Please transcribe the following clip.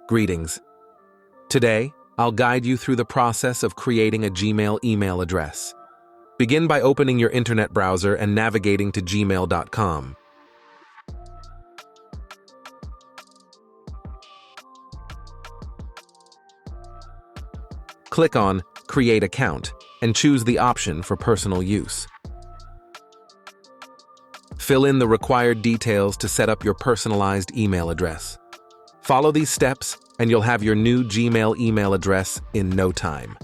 Greetings. Today, I'll guide you through the process of creating a Gmail email address. Begin by opening your internet browser and navigating to gmail.com. Click on Create Account and choose the option for personal use. Fill in the required details to set up your personalized email address. Follow these steps and you'll have your new Gmail email address in no time.